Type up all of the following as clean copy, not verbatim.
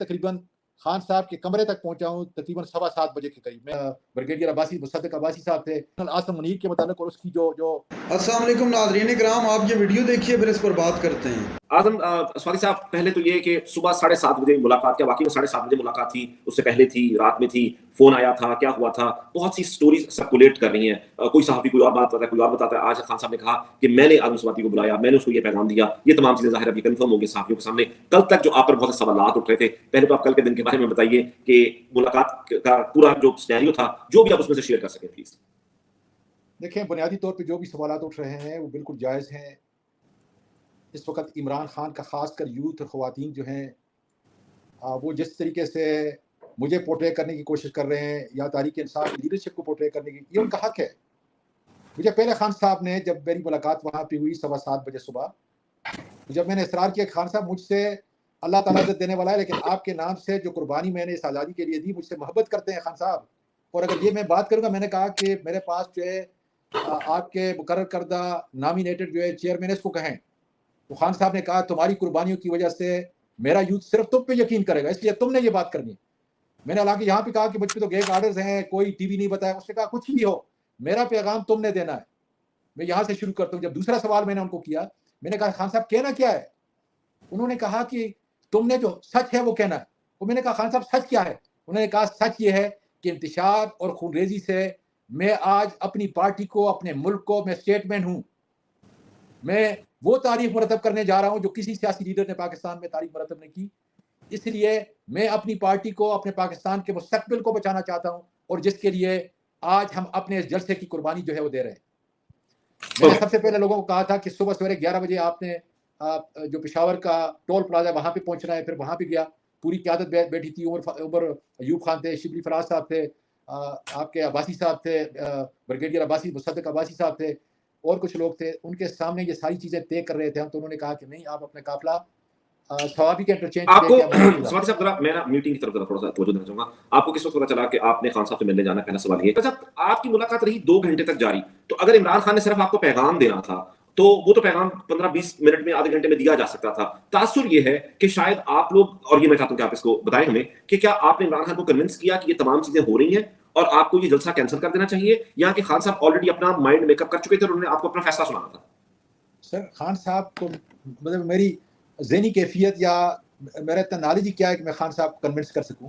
तकरीबन खान साहब के कमरे तक पहुंचा हूं तकरीबन 7:15 बजे के करीब। मैं ब्रिगेडियर अब्बासी मुसद्दिक अब्बासी साहब थे, आसम मुनीर के मुतालिक और उसकी जो अस्सलाम वालेकुम नाज़रीन किराम, आप ये वीडियो देखिए फिर इस पर बात करते हैं। आजम स्वाति साहब, पहले तो ये कि सुबह 7:30 बजे मुलाकात, क्या वाकई में 7:30 बजे मुलाकात थी? उससे पहले थी, रात में थी, फोन आया था, क्या हुआ था? बहुत सी स्टोरीज सर्कुलेट कर रही हैं। कोई सहाफ़ी कोई और बात बताता है, कोई और बताता है। आज खान साहब ने कहा कि मैंने आजम स्वाति को बुलाया, मैंने उसको ये पैगाम दिया। ये तमाम चीजें ज़ाहिर अभी कन्फर्म होंगी सहाफ़ियों के सामने। कल तक जो आप पर बहुत से सवालात उठ रहे थे, पहले तो आप कल के दिन के बारे में बताइए कि मुलाकात का पूरा जो सिनेरियो था, जो भी आप उसमें से शेयर कर सकें प्लीज। देखें, बुनियादी तौर पर जो भी सवालात उठ रहे हैं वो बिल्कुल जायज़ हैं। इस वक्त इमरान खान का ख़ासकर यूथ और ख़वातीन जो हैं वो जिस तरीके से मुझे पोर्ट्रे करने की कोशिश कर रहे हैं या तहरीक इंसाफ की लीडरशिप को पोर्ट्रे करने की, ये उनका हक है। मुझे पहले खान साहब ने, जब मेरी मुलाकात वहाँ पे हुई 7:15 बजे सुबह, जब मैंने इसरार किया खान साहब मुझसे अल्लाह ताला इज़्ज़त देने वाला है, लेकिन आपके नाम से जो कुर्बानी मैंने इस आज़ादी के लिए दी, मुझसे मोहब्बत करते हैं खान साहब। और अगर ये मैं बात करूँगा, मैंने कहा कि मेरे पास जो है आपके मुकर्रर करदा नॉमिनेटेड जो है चेयरमैन इसको कहें, तो खान साहब ने कहा तुम्हारी कुर्बानियों की वजह से मेरा यूथ सिर्फ तुम पे यकीन करेगा, इसलिए तुमने ये बात करनी है। मैंने हालांकि यहाँ पे कहा कि मुझ पे तो गैग ऑर्डर्स हैं, कोई टीवी नहीं बताया। उसने कहा कुछ भी हो, मेरा पैगाम तुमने देना है। मैं यहाँ से शुरू करता हूँ। जब दूसरा सवाल मैंने उनको किया, मैंने कहा खान साहब कहना क्या है? उन्होंने कहा कि तुमने जो सच है वो कहना है। तो मैंने कहा खान साहब सच क्या है? उन्होंने कहा सच ये है कि इंतशार और खूनरेजी से मैं आज अपनी पार्टी को, अपने मुल्क को, मैं स्टेटमैन हूँ। मैं वो तारीख मरतब करने जा रहा हूँ जो किसी सियासी लीडर ने पाकिस्तान में तारीख मरतब नहीं की। इसलिए मैं अपनी पार्टी को, अपने पाकिस्तान के मुस्तकबिल को बचाना चाहता हूँ, और जिसके लिए आज हम अपने इस जलसे की कुर्बानी जो है वो दे रहे हैं। मैंने सबसे पहले लोगों को कहा था कि सुबह सवेरे 11 बजे आपने जो पेशावर का टोल प्लाजा वहाँ पे पहुँचना है। फिर वहाँ पे गया, पूरी क़यादत बैठी थी। उमर अयूब खान थे, शिबली फराज साहब थे, आपके अब्बासी साहब थे, ब्रिगेडियर अब्बासी मुसद्दिक अब्बासी साहब थे, और कुछ लोग थे। उनके सामने ये सारी चीज़ें तय कर रहे थे हम। तो उन्होंने कहा कि नहीं, आप अपने काफिला सवाबी के इंटरचेंज आपको स्वाति साहब, जरा मैं मीटिंग की तरफ जरा थोड़ा सा तवज्जो देना चाहूंगा। आपको किस वक्त पता चला कि आपने खान साहब से मिलने जाना? पहला सवाल ये। अच्छा, आपकी मुलाकात रही 2 घंटे तक जारी, तो अगर इमरान खान ने सिर्फ आपको पैगाम देना था तो वो तो पैगाम 15-20 मिनट में, आधे घंटे में दिया जा सकता था। तासुर ये है कि शायद आप लोग, और ये मैं चाहता हूं कि आप इसको बताएं हमें, कि क्या आपने इमरान खान को कन्विंस किया कि ये तमाम चीजें हो रही हैं और आपको ये जलसा कैंसिल कर देना चाहिए, या कि खान साहब ऑलरेडी अपना माइंड मेकअप कर चुके थे और उन्होंने आपको अपना फैसला सुनाना था? सर, खान साहब को मतलब मेरी ज़हनी कैफियत या मेरा इतना नॉलेज ही क्या है कि मैं खान साहब को कन्विंस कर सकूं।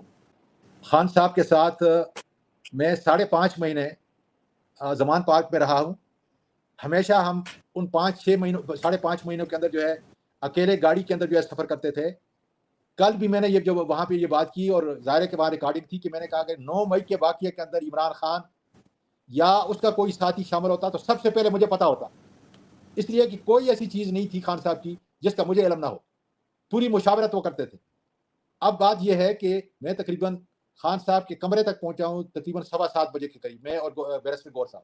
खान साहब के साथ मैं 5.5 महीने ज़मान पार्क में रहा हूं। हमेशा हम उन 5-6 महीनों, 5.5 महीनों के अंदर जो है अकेले गाड़ी के अंदर जो है सफ़र करते थे। कल भी मैंने ये जो वहाँ पे ये बात की, और ज़ाहिर के वहाँ रिकॉर्डिंग थी, कि मैंने कहा कि 9 मई के वाक़ये के अंदर इमरान खान या उसका कोई साथी शामिल होता तो सबसे पहले मुझे पता होता, इसलिए कि कोई ऐसी चीज़ नहीं थी खान साहब की जिसका मुझे इल्म ना हो। पूरी मुशावरत वो करते थे। अब बात यह है कि मैं तकरीबन खान साहब के कमरे तक पहुंचा हूं तकरीबन 7:15 बजे के करीब, मैं और बैरिस्टर गौर साहब।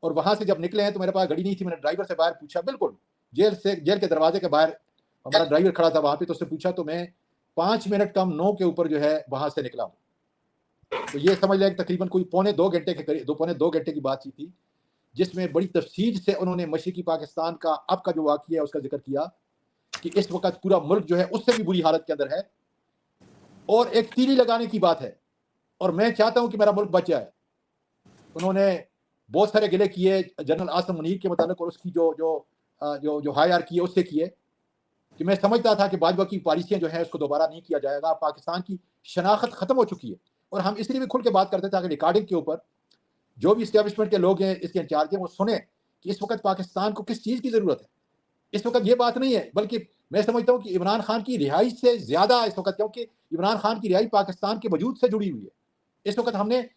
और वहां से जब निकले हैं तो मेरे पास गाड़ी नहीं थी। मैंने ड्राइवर से बाहर पूछा, बिल्कुल जेल के दरवाजे के बाहर हमारा ड्राइवर खड़ा था वहां पे, तो उससे पूछा, तो मैं 5 मिनट कम 9 के ऊपर जो है वहां से निकला हूँ। तो ये समझ लें तकरीबन कोई पौने 2 घंटे के करीब, पौने 2 घंटे की बातचीत थी, जिसमें बड़ी तफसील से उन्होंने मशरिकी पाकिस्तान का अब का जो वाक़या है उसका जिक्र किया कि इस वक्त पूरा मुल्क जो है उससे भी बुरी हालत के अंदर है, और एक तीली लगाने की बात है, और मैं चाहता हूं कि मेरा मुल्क बच जाए। उन्होंने बहुत सारे गिले किए जनरल आसम मुनीर के मुताबिक, और उसकी जो जो जो जो हायरार्की है उससे किए, कि मैं समझता था कि बाजवा की पॉलिसियां जो है उसको दोबारा नहीं किया जाएगा। पाकिस्तान की शनाख्त खत्म हो चुकी है, और हम इसलिए भी खुल के बात करते थे ताकि रिकॉर्डिंग के ऊपर जो भी इस्टेब्लिशमेंट के लोग हैं, इसके इंचार्ज हैं, वो सुने कि इस वक्त पाकिस्तान को किस चीज़ की ज़रूरत है। इस वक्त ये बात नहीं है, बल्कि मैं समझता हूँ कि इमरान खान की रिहाई से ज़्यादा इस वक्त, क्योंकि इमरान खान की रिहाई पाकिस्तान के वजूद से जुड़ी हुई है। इस वक्त हमने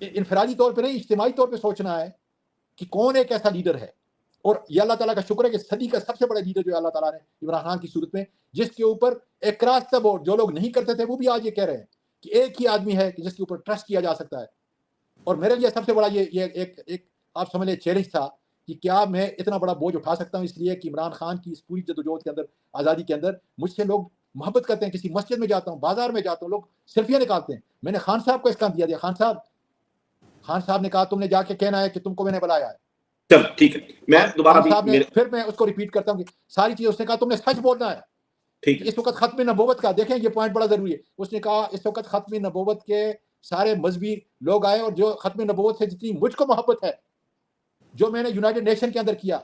इनफरादी तौर पर नहीं, इज्तिमाई तौर पर सोचना है कि कौन एक ऐसा लीडर है, और ये अल्लाह ताला का शुक्र है कि सदी का सबसे बड़ा लीडर जो अल्लाह ताला ने इमरान खान की सूरत में, जिसके ऊपर एकराज सब, और जो लोग नहीं करते थे वो भी आज ये कह रहे हैं कि एक ही आदमी है कि जिसके ऊपर ट्रस्ट किया जा सकता है। और मेरे लिए सबसे बड़ा ये एक आप समझ लें चैलेंज था कि क्या मैं इतना बड़ा बोझ उठा सकता हूँ, इसलिए कि इमरान खान की इस पूरी जदोजहद के अंदर, आज़ादी के अंदर मुझसे लोग मोहब्बत करते हैं। किसी मस्जिद में जाता हूँ, बाजार में जाता हूँ, लोग सेल्फियाँ निकालते हैं। मैंने खान साहब को इसका दिया। खान साहब ने कहा तुमने जाके कहना है कि तुमको मैंने बुलाया है। चल ठीक है, मैं दोबारा फिर मैं उसको रिपीट करता हूँ कि सारी चीज़ उसने कहा तुमने सच बोलना है। ٹھیک ہے اس وقت ختم نبوت کا دیکھیں یہ پوائنٹ بڑا ضروری ہے. اس نے کہا اس وقت ختم نبوت کے سارے مذہبی لوگ آئے اور جو ختم نبوت سے جتنی مجھ کو محبت ہے, جو میں نے یونائٹڈ نیشن کے اندر کیا,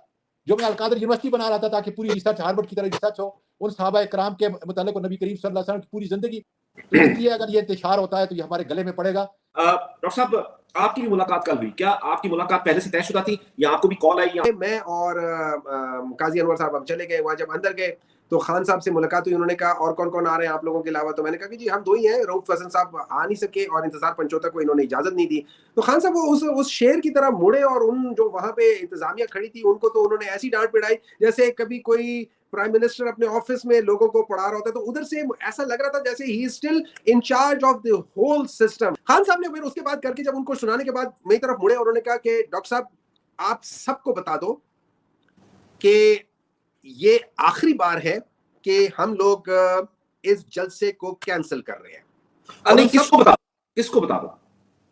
جو میں القادر یونیورسٹی بنا رہا تھا تاکہ پوری ریسرچ ہارورڈ کی طرح ریسرچ ہو ان صحابہ کرام کے متعلق نبی کریم صلی اللہ علیہ وسلم کی پوری زندگی, تو اس لیے اگر یہ انتشار ہوتا ہے تو یہ ہمارے گلے میں پڑے گا. ڈاکٹر صاحب آپ کی بھی ملاقات کل ہوئی, کیا آپ کی ملاقات پہلے سے طے شدہ تھی یا آپ کو بھی کال آئی؟ میں اور قاضی انور صاحب ہم چلے گئے وہاں. جب اندر گئے تو خان صاحب سے ملاقات ہوئی. انہوں نے کہا اور کون کون آ رہے ہیں آپ لوگوں کے علاوہ؟ تو میں نے کہا کہ جی ہم دو ہی ہیں. رؤف حسن صاحب آ نہیں سکے اور انتظار پنچوتا کو انہوں نے اجازت نہیں دی. تو خان صاحب وہ اس شیر کی طرح مڑے اور ان جو وہاں پہ انتظامیہ کھڑی تھی ان کو تو انہوں نے ایسی ڈانٹ پڑائی جیسے کبھی کوئی پرائم منسٹر اپنے آفس میں لوگوں کو پڑھا رہا ہوتا ہے. تو ادھر سے ایسا لگ رہا تھا جیسے he still in charge of the whole system. Khan صاحب نے پھر اس کے بعد کر کے جب ان کو سنانے کے بعد میری طرف مڑے اور انہوں نے کہا کہ ڈاکٹر صاحب آپ سب کو بتا دو کہ یہ آخری بار ہے کہ ہم لوگ اس جلسے کو کینسل کر رہے ہیں. نہیں, کس کو بتا دو؟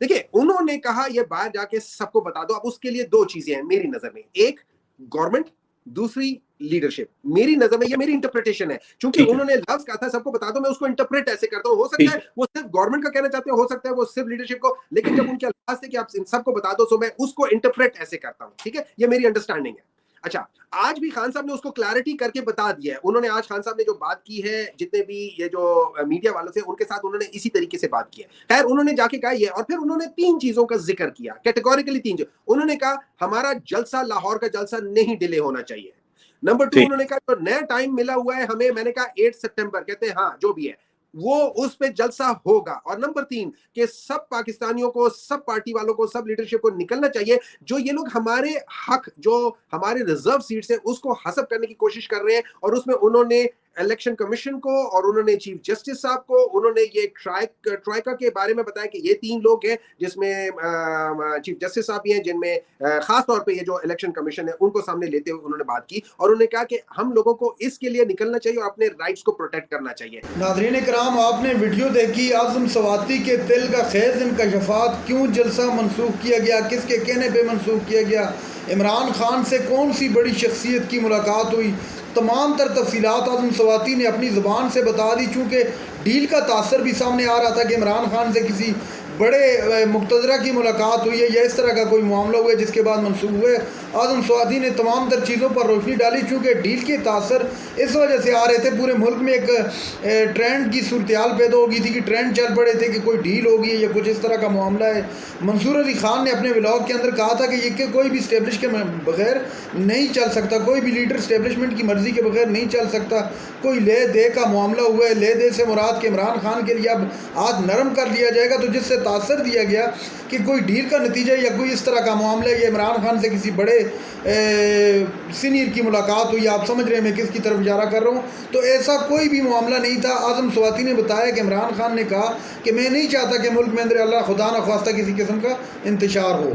دیکھیں انہوں نے کہا یہ باہر جا کے سب کو بتا دو. اب اس کے لیے دو چیزیں ہیں میری نظر میں, ایک گورنمنٹ, دوسری لیڈرشپ. میری نظر میں یہ میری انٹرپریٹیشن ہے, چونکہ انہوں نے لفظ کہا تھا سب کو بتا دو, میں اس کو انٹرپریٹ ایسے کرتا ہوں. ہو سکتا ہے وہ صرف گورنمنٹ کا کہنا چاہتے ہیں, ہو سکتا ہے وہ صرف لیڈرشپ کو, لیکن جب ان کے الفاظ تھے کہ آپ ان سب کو بتا دو, سو میں اس کو انٹرپریٹ ایسے کرتا ہوں. ٹھیک ہے, یہ میری انڈرسٹینڈنگ ہے. اچھا, آج بھی خان صاحب نے اس کو کلیئرٹی کر کے بتا دیا ہے. انہوں نے آج خان صاحب نے جو بات کی ہے, جتنے بھی یہ جو میڈیا والوں سے ان کے ساتھ انہوں نے اسی طریقے سے بات کی ہے. خیر انہوں نے جا کے کہا یہ, اور پھر انہوں نے 3 چیزوں کا ذکر کیا کیٹیگوریکلی. 3 چیز انہوں نے کہا, ہمارا جلسہ لاہور کا جلسہ نہیں ڈیلے ہونا چاہیے. نمبر 2 انہوں نے کہا جو نیا ٹائم ملا ہوا ہے ہمیں, میں نے کہا 8 سپٹمبر, کہتے ہیں ہاں جو بھی ہے وہ اس پہ جلسہ ہوگا. اور نمبر 3 کہ سب پاکستانیوں کو, سب پارٹی والوں کو, سب لیڈرشپ کو نکلنا چاہیے. جو یہ لوگ ہمارے حق, جو ہمارے ریزرو سیٹس ہیں اس کو حسب کرنے کی کوشش کر رہے ہیں, اور اس میں انہوں نے الیکشن کمیشن کو اور انہوں نے چیف جسٹس صاحب کو, انہوں نے یہ ٹرائیکا کے بارے میں بتایا کہ یہ 3 لوگ ہیں جس میں چیف جسٹس صاحب بھی ہیں, جن میں خاص طور پہ یہ جو الیکشن کمیشن ہے ان کو سامنے لیتے ہوئے انہوں نے بات کی, اور انہوں نے کہا کہ ہم لوگوں کو اس کے لیے نکلنا چاہیے اور اپنے رائٹس کو پروٹیکٹ کرنا چاہیے. ناظرین کرام, آپ نے ویڈیو دیکھی, اعظم سواتی کے دل کا خیز انکشافات, کیوں جلسہ منسوخ کیا گیا, کس کے کہنے پہ منسوخ کیا گیا, عمران خان سے کون سی بڑی شخصیت کی ملاقات ہوئی, تمام تر تفصیلات اعظم سواتی نے اپنی زبان سے بتا دی. چونکہ ڈیل کا تاثر بھی سامنے آ رہا تھا کہ عمران خان سے کسی بڑے مقتدرہ کی ملاقات ہوئی ہے یا اس طرح کا کوئی معاملہ ہوا ہے جس کے بعد منسوخ ہوئے. اعظم سواتی نے تمام تر چیزوں پر روشنی ڈالی, چونکہ ڈیل کے تاثر اس وجہ سے آ رہے تھے, پورے ملک میں ایک ٹرینڈ کی صورتحال پیدا ہو گئی تھی کہ ٹرینڈ چل پڑے تھے کہ کوئی ڈیل ہوگی یا کچھ اس طرح کا معاملہ ہے. منصور علی خان نے اپنے ولاگ کے اندر کہا تھا کہ یہ کہ کوئی بھی اسٹیبلش کے بغیر نہیں چل سکتا, کوئی بھی لیڈر اسٹیبلشمنٹ کی مرضی کے بغیر نہیں چل سکتا. کوئی لے دے کا معاملہ ہوا ہے, لے دے سے مراد کہ عمران خان کے لیے اب ہاتھ نرم کر لیا جائے گا, تو جس سے تاثر دیا گیا کہ کوئی ڈیل کا نتیجہ یا کوئی اس طرح کا معاملہ ہے, یہ عمران خان سے کسی بڑے سینئر کی ملاقات ہوئی. آپ سمجھ رہے ہیں میں کس کی طرف اشارہ کر رہا ہوں. تو ایسا کوئی بھی معاملہ نہیں تھا. اعظم سواتی نے بتایا کہ عمران خان نے کہا کہ میں نہیں چاہتا کہ ملک میں اندر اللہ خدا نہ خواستہ کسی قسم کا انتشار ہو.